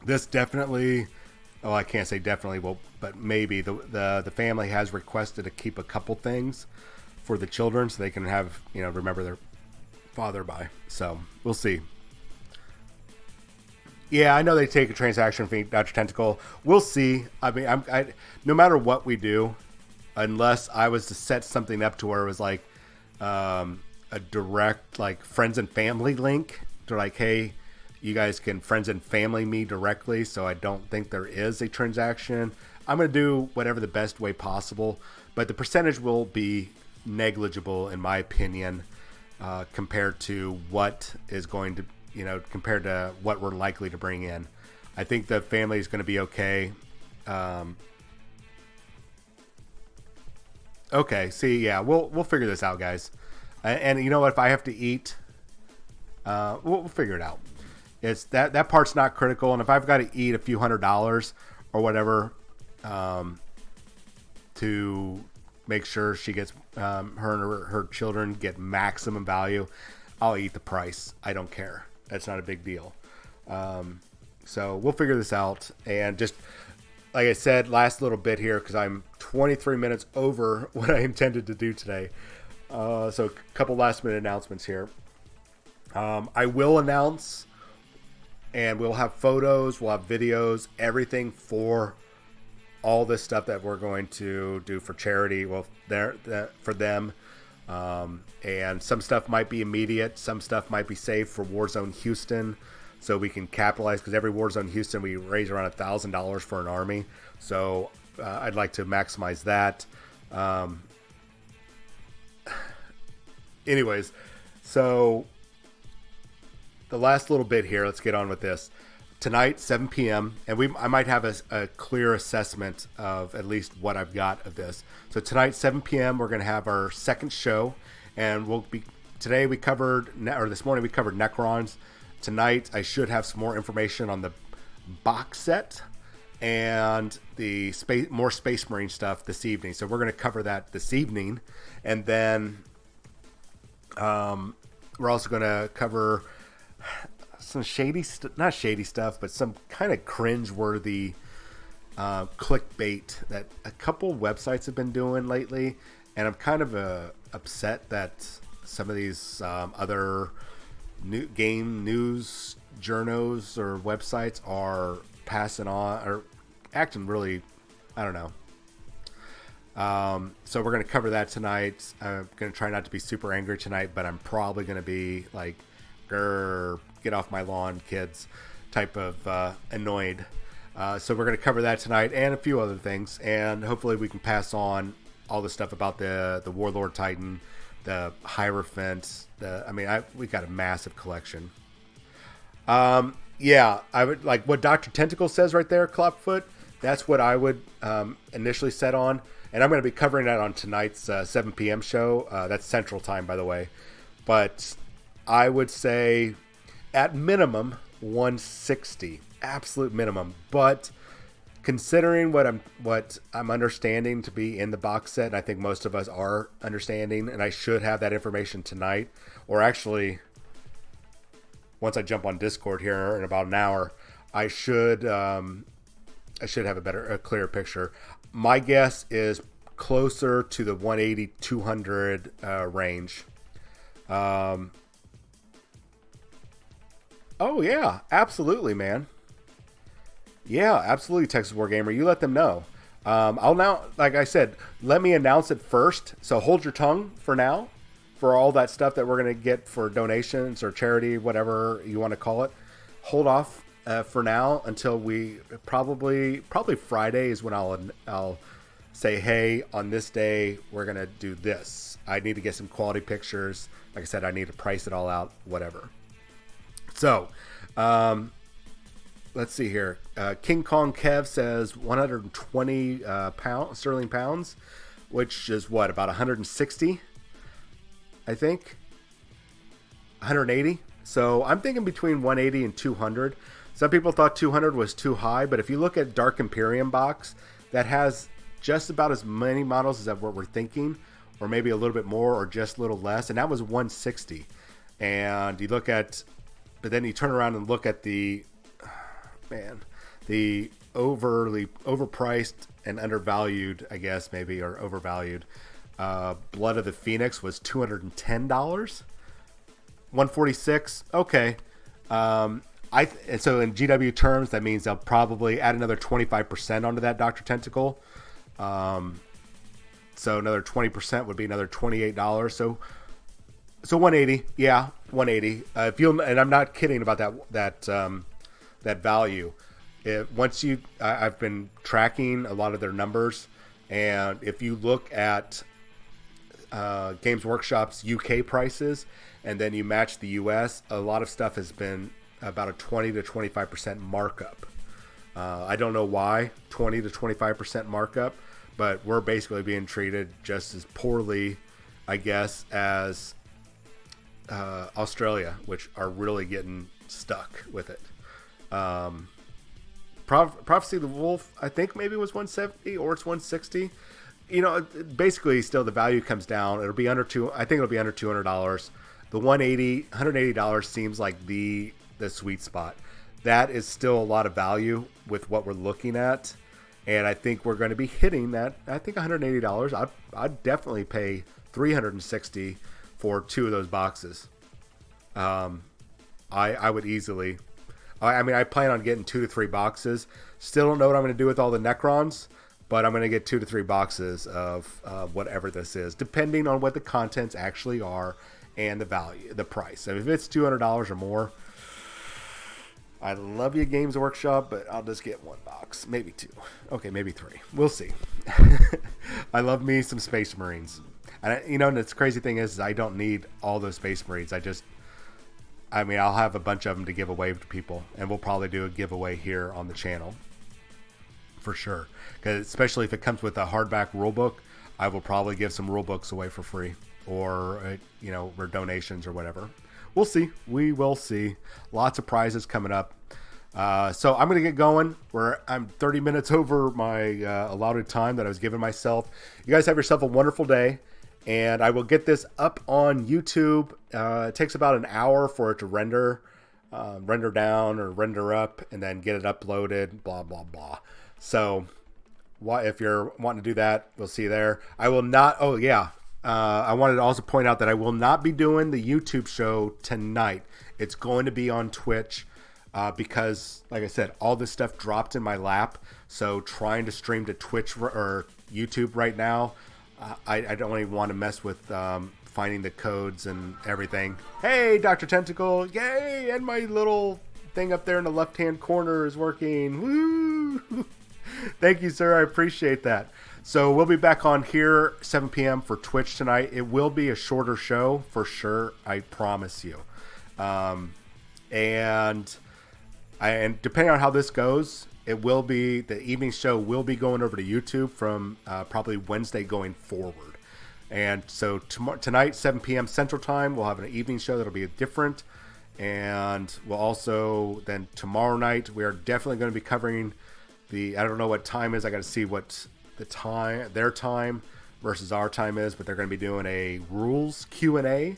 this definitely, I can't say definitely, but maybe the family has requested to keep a couple things for the children so they can have, remember their father by. So we'll see. Yeah, I know they take a transaction fee, Dr. Tentacle. We'll see. I mean, no matter what we do, unless I was to set something up to where it was like a direct, like, friends and family link to, like, hey, you guys can friends and family me directly, so I don't think there is a transaction. I'm going to do whatever the best way possible, but the percentage will be negligible, in my opinion, compared to what is going to, compared to what we're likely to bring in. I think the family is going to be okay. Okay, see, yeah, we'll figure this out, guys. And you know what? If I have to eat, we'll figure it out. It's that part's not critical. And if I've got to eat a few $100s or whatever, to make sure she gets, her and her children get maximum value, I'll eat the price. I don't care. That's not a big deal. So we'll figure this out. And just like I said, last little bit here, because I'm 23 minutes over what I intended to do today. So a couple last minute announcements here. I will announce, and we'll have photos, we'll have videos, everything for all this stuff that we're going to do for charity. Well, for them. And some stuff might be immediate. Some stuff might be saved for Warzone Houston, so we can capitalize, because every Warzone Houston we raise around $1,000 for an army. So I'd like to maximize that. Anyways, so the last little bit here, let's get on with this. Tonight, 7 p.m., and I might have a clear assessment of at least what I've got of this. So tonight, 7 p.m., we're going to have our second show, and this morning we covered Necrons. Tonight, I should have some more information on the box set and the more Space Marine stuff this evening. So we're going to cover that this evening, and then we're also going to cover some not shady stuff, but some kind of cringe-worthy clickbait that a couple websites have been doing lately, and I'm kind of upset that some of these other game news journos or websites are passing on or acting really, I don't know. So we're going to cover that tonight. I'm going to try not to be super angry tonight, but I'm probably going to be like, grr, get off my lawn, kids, type of annoyed. So we're going to cover that tonight and a few other things, and hopefully we can pass on all the stuff about the Warlord Titan, the Hierophant. We got a massive collection. Yeah, I would like what Dr. Tentacle says right there, Clubfoot. That's what I would initially set on, and I'm going to be covering that on tonight's 7 p.m. show. That's Central Time, by the way. But I would say at minimum 160, absolute minimum. But considering what I'm understanding to be in the box set, and I think most of us are understanding, and I should have that information tonight, or actually once I jump on Discord here in about an hour, I should have a clearer picture. My guess is closer to the 180, 200 range. Oh yeah, absolutely, man. Yeah, absolutely, Texas Wargamer. You let them know. I'll now, like I said, let me announce it first. So hold your tongue for now, for all that stuff that we're going to get for donations or charity, whatever you want to call it. Hold off for now until we probably Friday is when I'll say, hey, on this day we're going to do this. I need to get some quality pictures. Like I said, I need to price it all out, whatever. So, let's see here. King Kong Kev says 120 sterling pounds, which is what, about 160, I think. 180. So I'm thinking between 180 and 200. Some people thought 200 was too high, but if you look at Dark Imperium box, that has just about as many models as what we're thinking, or maybe a little bit more, or just a little less, and that was 160. And you look at, but then you turn around and look at the overpriced and undervalued, I guess, maybe, or overvalued. Blood of the Phoenix was $210. 146. Okay. And so in GW terms, that means they'll probably add another 25% onto that Dr. Tentacle. So another 20% would be another $28. So 180. Yeah, 180. And I'm not kidding about that value. I've been tracking a lot of their numbers, and if you look at Games Workshop's UK prices and then you match the US, a lot of stuff has been about a 20 to 25% markup. I don't know why 20 to 25% markup, but we're basically being treated just as poorly, I guess, as Australia, which are really getting stuck with it. Prophecy of the Wolf, I think maybe it was 170 or it's 160. Basically still the value comes down. It'll be under I think it'll be under $200. The $180 seems like the sweet spot. That is still a lot of value with what we're looking at. And I think we're going to be hitting that. I think $180. I'd definitely pay $360 for 2 of those boxes. I would easily. I plan on getting 2 to 3 boxes. Still don't know what I'm going to do with all the Necrons, but I'm going to get 2 to 3 boxes of whatever this is, depending on what the contents actually are and the value, the price. So if it's $200 or more, I love you, Games Workshop, but I'll just get 1 box, maybe 2. Okay, maybe 3. We'll see. I love me some Space Marines. And the crazy thing is I don't need all those Space Marines. I'll have a bunch of them to give away to people, and we'll probably do a giveaway here on the channel for sure. Because especially if it comes with a hardback rulebook, I will probably give some rulebooks away for free, or or donations or whatever. We'll see. We will see. Lots of prizes coming up. So I'm going to get going. I'm 30 minutes over my allotted time that I was giving myself. You guys have yourself a wonderful day. And I will get this up on YouTube. It takes about an hour for it to render down or render up, and then get it uploaded, blah, blah, blah. So if you're wanting to do that, we'll see you there. I will not. Oh, yeah. I wanted to also point out that I will not be doing the YouTube show tonight. It's going to be on Twitch because, like I said, all this stuff dropped in my lap. So trying to stream to Twitch or YouTube right now, I don't even want to mess with finding the codes and everything. Hey, Dr. Tentacle, yay! And my little thing up there in the left-hand corner is working. Woo! Thank you, sir. I appreciate that. So we'll be back on here 7 p.m. for Twitch tonight. It will be a shorter show for sure. I promise you. And depending on how this goes, it will be, the evening show will be going over to YouTube from probably Wednesday going forward. And so tonight, 7 p.m. Central Time, we'll have an evening show that'll be different. And we'll also, then tomorrow night, we are definitely going to be covering I don't know what time is. I got to see what their time versus our time is, but they're going to be doing a rules Q&A,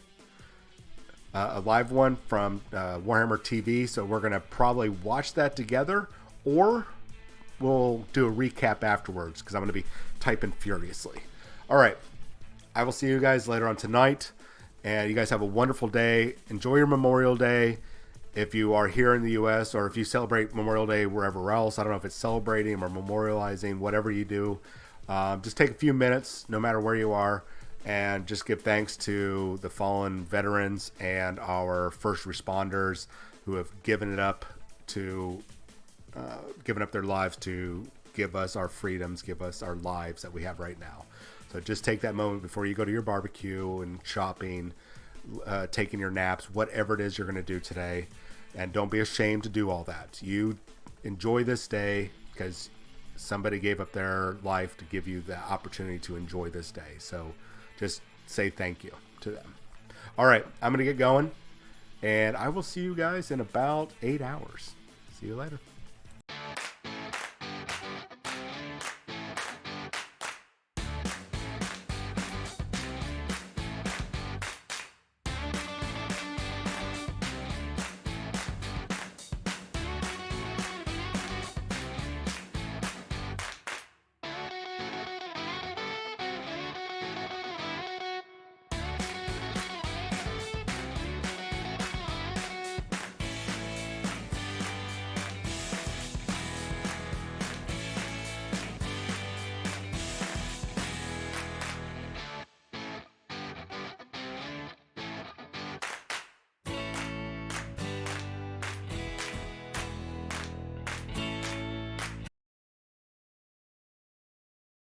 a live one from Warhammer TV. So we're going to probably watch that together, or we'll do a recap afterwards because I'm going to be typing furiously. All right. I will see you guys later on tonight, and you guys have a wonderful day. Enjoy your Memorial Day, if you are here in the U.S. or if you celebrate Memorial Day wherever else, I don't know if it's celebrating or memorializing, whatever you do, just take a few minutes, no matter where you are, and just give thanks to the fallen veterans and our first responders who have given up their lives to give us our freedoms, give us our lives that we have right now. So just take that moment before you go to your barbecue and shopping, taking your naps, whatever it is you're going to do today. And don't be ashamed to do all that. You enjoy this day because somebody gave up their life to give you the opportunity to enjoy this day. So just say thank you to them. All right, I'm going to get going, and I will see you guys in about 8 hours. See you later.